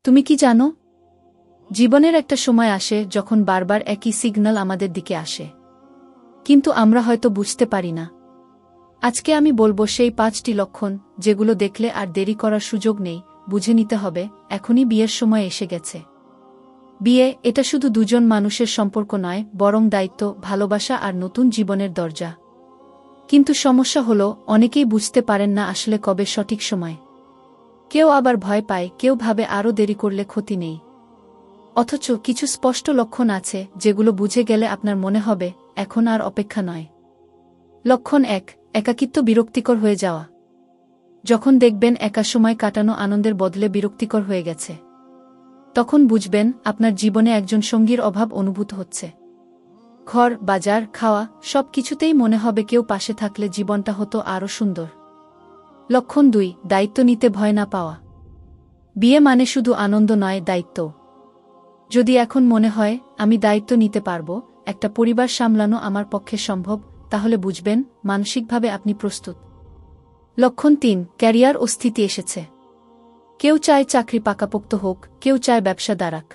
তুমি কি জানো, জীবনের একটা সময় আসে যখন বারবার একই সিগন্যাল আমাদের দিকে আসে, কিন্তু আমরা হয়তো বুঝতে পারি না। আজকে আমি বলবো সেই 5টি লক্ষণ যেগুলো দেখলে আর দেরি করার সুযোগ নেই, বুঝে নিতে হবে, এখনই বিয়ের সময় এসে গেছে। বিয়ে এটা শুধু দুজন মানুষের সম্পর্ক নয়, বরং দায়িত্ব, ভালোবাসা আর নতুন জীবনের দরজা। কিন্তু সমস্যা হলো, অনেকেই বুঝতে পারেন না আসলে কবে সঠিক সময়। কেউ আবার ভয় পায়, কেউ ভাবে আরও দেরি করলে ক্ষতি নেই। অথচ কিছু স্পষ্ট লক্ষণ আছে যেগুলো বুঝে গেলে আপনার মনে হবে এখন আর অপেক্ষা নয়। লক্ষণ 1, একাকিত্ব বিরক্তিকর হয়ে যাওয়া। যখন দেখবেন একা সময় কাটানো আনন্দের বদলে বিরক্তিকর হয়ে গেছে, তখন বুঝবেন আপনার জীবনে একজন সঙ্গীর অভাব অনুভূত হচ্ছে। ঘর, বাজার, খাওয়া সব কিছুতেই মনে হবে কেউ পাশে থাকলে জীবনটা হতো আরও সুন্দর। লক্ষণ 2, দায়িত্ব নিতে ভয় না পাওয়া। বিয়ে মানে শুধু আনন্দ নয়, দায়িত্ব। যদি এখন মনে হয় আমি দায়িত্ব নিতে পারব, একটা পরিবার সামলানো আমার পক্ষে সম্ভব, তাহলে বুঝবেন মানসিকভাবে আপনি প্রস্তুত। লক্ষণ 3, ক্যারিয়ার ও স্থিতি এসেছে। কেউ চায় চাকরি পাকাপোক্ত হোক, কেউ চায় ব্যবসা দাঁড়াক।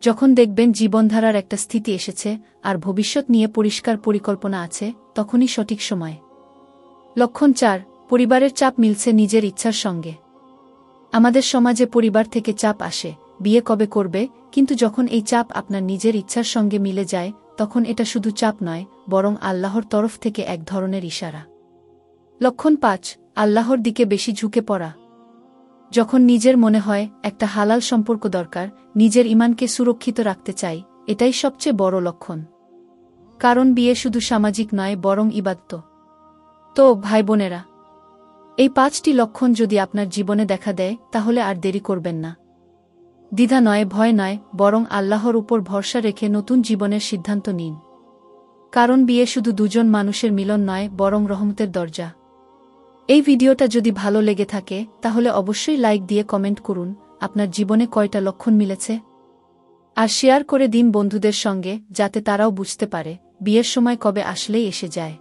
যখন দেখবেন জীবনধারার একটা স্থিতি এসেছে আর ভবিষ্যৎ নিয়ে পরিষ্কার পরিকল্পনা আছে, তখনই সঠিক সময়। লক্ষণ 4, পরিবারের চাপ মিলছে নিজের ইচ্ছার সঙ্গে। আমাদের সমাজে পরিবার থেকে চাপ আসে, বিয়ে কবে করবে, কিন্তু যখন এই চাপ আপনার নিজের ইচ্ছার সঙ্গে মিলে যায়, তখন এটা শুধু চাপ নয়, বরং আল্লাহর তরফ থেকে এক ধরনের ইশারা। লক্ষণ 5, আল্লাহর দিকে বেশি ঝুঁকে পড়া। যখন নিজের মনে হয় একটা হালাল সম্পর্ক দরকার, নিজের ঈমানকে সুরক্ষিত রাখতে চাই, এটাই সবচেয়ে বড় লক্ষণ। কারণ বিয়ে শুধু সামাজিক নয়, বরং ইবাদত। তো ভাই বোনেরা, এই 5টি লক্ষণ যদি আপনার জীবনে দেখা দেয়, তাহলে আর দেরি করবেন না। দ্বিধা নয়, ভয় নয়, বরং আল্লাহর উপর ভরসা রেখে নতুন জীবনের সিদ্ধান্ত নিন। কারণ বিয়ে শুধু দুজন মানুষের মিলন নয়, বরং রহমতের দরজা। এই ভিডিওটা যদি ভালো লেগে থাকে, তাহলে অবশ্যই লাইক দিয়ে কমেন্ট করুন আপনার জীবনে কয়টা লক্ষণ মিলেছে। আর শেয়ার করে দিন বন্ধুদের সঙ্গে, যাতে তারাও বুঝতে পারে বিয়ের সময় কবে আসলেই এসে যায়।